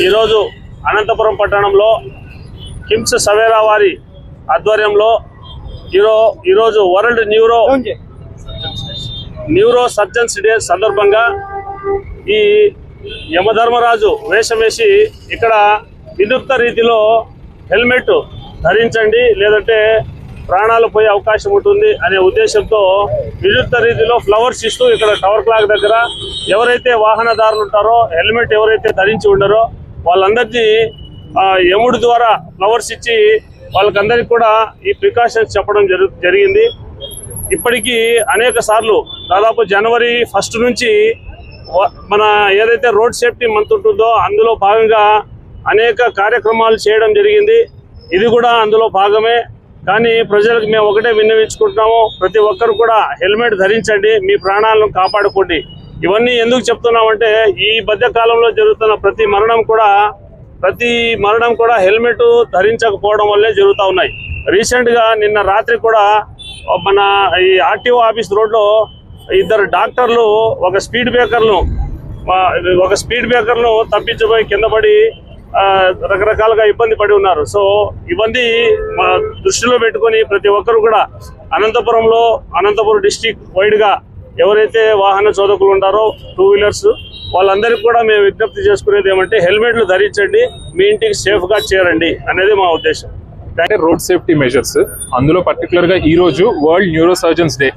ఈరోజు అనంతపురం పట్టణంలో కిమ్స్ సవేరా వారి ఆధ్వర్యంలో ఈరోజు వరల్డ్ న్యూరో సర్జన్స్ డే సందర్భంగా ఈ యమధర్మరాజు వేషం వేసి ఇక్కడ వినూత్న రీతిలో హెల్మెట్ ధరించండి లేదంటే ప్రాణాలు పోయే అవకాశం ఉంటుంది అనే ఉద్దేశంతో వినూత్న రీతిలో ఫ్లవర్స్ ఇస్తూ ఇక్కడ టవర్ క్లాక్ దగ్గర ఎవరైతే వాహనదారులు ఉంటారో హెల్మెట్ ఎవరైతే ధరించి ఉండరో వాళ్ళందరినీ యముడి ద్వారా ఫ్లవర్స్ ఇచ్చి వాళ్ళకందరికీ కూడా ఈ ప్రికాషన్స్ చెప్పడం జరిగింది. ఇప్పటికీ అనేక సార్లు దాదాపు జనవరి 1 నుంచి మన ఏదైతే రోడ్ సేఫ్టీ మంత్ ఉంటుందో అందులో భాగంగా అనేక కార్యక్రమాలు చేయడం జరిగింది. ఇది కూడా అందులో భాగమే. కానీ ప్రజలకు మేము ఒకటే విన్నవించుకుంటున్నాము, ప్రతి ఒక్కరు కూడా హెల్మెట్ ధరించండి, మీ ప్రాణాలను కాపాడుకోండి. ఇవన్నీ ఎందుకు చెప్తున్నామంటే ఈ మధ్య కాలంలో జరుగుతున్న ప్రతి మరణం కూడా హెల్మెట్ ధరించకపోవడం వల్లే జరుగుతూ ఉన్నాయి. రీసెంట్గా నిన్న రాత్రి కూడా మన ఈ ఆర్టీఓ ఆఫీస్ రోడ్లో 2 డాక్టర్లు ఒక స్పీడ్ బ్రేకర్ను తప్పించబోయి కింద పడి రకరకాలుగా ఇబ్బంది పడి ఉన్నారు. సో ఇవన్నీ దృష్టిలో పెట్టుకొని ప్రతి ఒక్కరు కూడా అనంతపురం డిస్టిక్ వైడ్గా ఎవరైతే వాహన చోదకులు ఉంటారో 2 వీలర్స్ వాళ్ళందరికీ కూడా మేము విజ్ఞప్తి చేసుకునేది ఏమంటే హెల్మెట్లు ధరించండి, మీ ఇంటికి సేఫ్గా చేరండి అనేది మా ఉద్దేశం. అంటే రోడ్ సేఫ్టీ మెజర్స్, అందులో పర్టికులర్గా ఈరోజు వరల్డ్ న్యూరో సర్జన్స్ డే.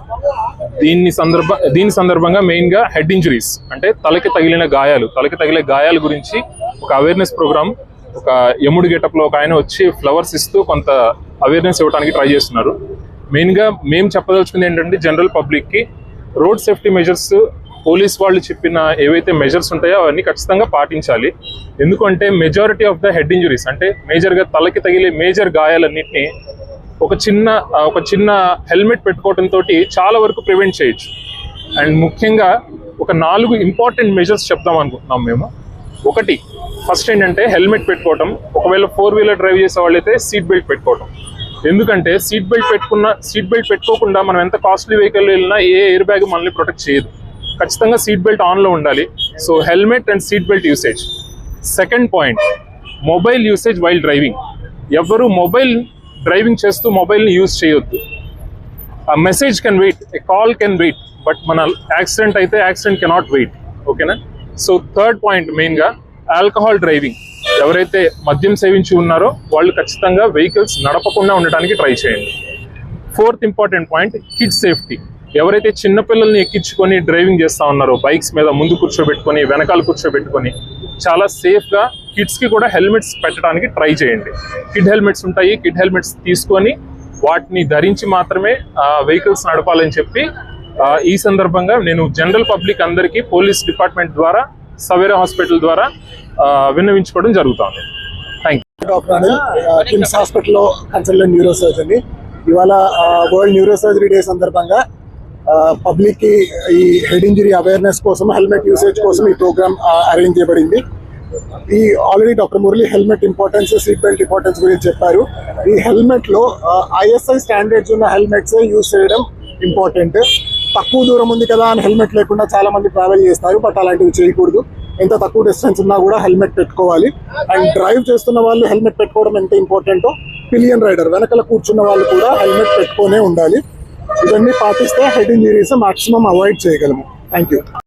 దీని సందర్భంగా మెయిన్గా హెడ్ ఇంజరీస్ అంటే తలకి తగిలే గాయాల గురించి ఒక అవేర్నెస్ ప్రోగ్రామ్, ఒక యముడి గెటప్లో ఒక ఆయన వచ్చి ఫ్లవర్స్ ఇస్తూ కొంత అవేర్నెస్ ఇవ్వడానికి ట్రై చేస్తున్నారు. మెయిన్గా మేము చెప్పదలుచుకుంది ఏంటంటే జనరల్ పబ్లిక్కి రోడ్ సేఫ్టీ మెజర్స్ పోలీస్ వాళ్ళు చెప్పిన ఏవైతే మెజర్స్ ఉంటాయో అవన్నీ ఖచ్చితంగా పాటించాలి. ఎందుకంటే majority of the head injuries అంటే మేజర్గా తలకి తగిలే మేజర్ గాయాలన్నింటినీ ఒక చిన్న హెల్మెట్ పెట్టుకోవడంతో చాలా వరకు ప్రివెంట్ చేయొచ్చు. అండ్ ముఖ్యంగా ఒక 4 ఇంపార్టెంట్ మెజర్స్ చెప్దాం అనుకుంటున్నాం మేము. ఒకటి, ఫస్ట్ ఏంటంటే హెల్మెట్ పెట్టుకోవటం. ఒకవేళ 4 వీలర్ డ్రైవ్ చేసే వాళ్ళైతే సీట్ బెల్ట్ పెట్టుకోవటం. ఎందుకంటే సీట్ బెల్ట్ పెట్టుకోకుండా మనం ఎంత కాస్ట్లీ వెహికల్ వెళ్ళినా ఏ ఎయిర్ బ్యాగ్ మనల్ని ప్రొటెక్ట్ చేయదు. ఖచ్చితంగా సీట్ బెల్ట్ ఆన్లో ఉండాలి. So helmet and seat belt usage. Second point, mobile usage while driving. ఎవరు డ్రైవింగ్ చేస్తూ మొబైల్ని యూజ్ చేయొద్దు. A message can wait, a call can wait, but మన యాక్సిడెంట్ అయితే యాక్సిడెంట్ కెనాట్ వెయిట్. ఓకేనా? సో థర్డ్ పాయింట్ మెయిన్గా ఆల్కహాల్ డ్రైవింగ్. ఎవరైతే మద్యం సేవించి ఉన్నారో వాళ్ళు ఖచ్చితంగా వెహికల్స్ నడపకుండా ఉండడానికి ట్రై చేయండి. Fourth important point, kids safety. ఎవరైతే చిన్నపిల్లల్ని ఎక్కించుకొని డ్రైవింగ్ చేస్తూ ఉన్నారో బైక్స్ మీద ముందు కూర్చోబెట్టుకొని వెనకాల కూర్చోబెట్టుకొని చాలా సేఫ్గా కిడ్స్కి కూడా హెల్మెట్స్ పెట్టడానికి ట్రై చేయండి. కిడ్ హెల్మెట్స్ ఉంటాయి, కిడ్ హెల్మెట్స్ తీసుకొని వాటిని ధరించి మాత్రమే వెహికల్స్ నడపాలని చెప్పి ఈ సందర్భంగా నేను జనరల్ పబ్లిక్ అందరికీ పోలీస్ డిపార్ట్మెంట్ ద్వారా సవేరా హాస్పిటల్ ద్వారా విన్నవించుకోవడం జరుగుతుంది. Thank you. Doctor Anil, KIMS హాస్పిటల్లో కన్సల్టెంట్ న్యూరో సర్జన్. ఇవాళ వరల్డ్ న్యూరో సర్జరీ డే సందర్భంగా పబ్లిక్కి ఈ హెడ్ ఇంజరీ అవేర్నెస్ కోసం, హెల్మెట్ యూసేజ్ కోసం ఈ ప్రోగ్రామ్ అరేంజ్ చేయబడింది. ఈ already doctor Murali helmet importance, seat belt importance గురించి చెప్పారు. ఈ హెల్మెట్లో ISI స్టాండర్డ్స్ ఉన్న హెల్మెట్స్ యూజ్ చేయడం ఇంపార్టెంట్. తక్కువ దూరం ఉంది కదా అని హెల్మెట్ లేకుండా చాలా మంది ట్రావెల్ చేస్తారు, బట్ అలాంటివి చేయకూడదు. ఎంత తక్కువ డిస్టెన్స్ ఉన్నా కూడా హెల్మెట్ పెట్టుకోవాలి. అండ్ డ్రైవ్ చేస్తున్న వాళ్ళు హెల్మెట్ పెట్టుకోవడం ఎంత ఇంపార్టెంటో పిలియన్ రైడర్ వెనకాల కూర్చున్న వాళ్ళు కూడా హెల్మెట్ పెట్టుకునే ఉండాలి. ఇవన్నీ పాటిస్తే హెడ్ ఇంజరీస్ మాక్సిమం అవాయిడ్ చేయగలము. Thank you.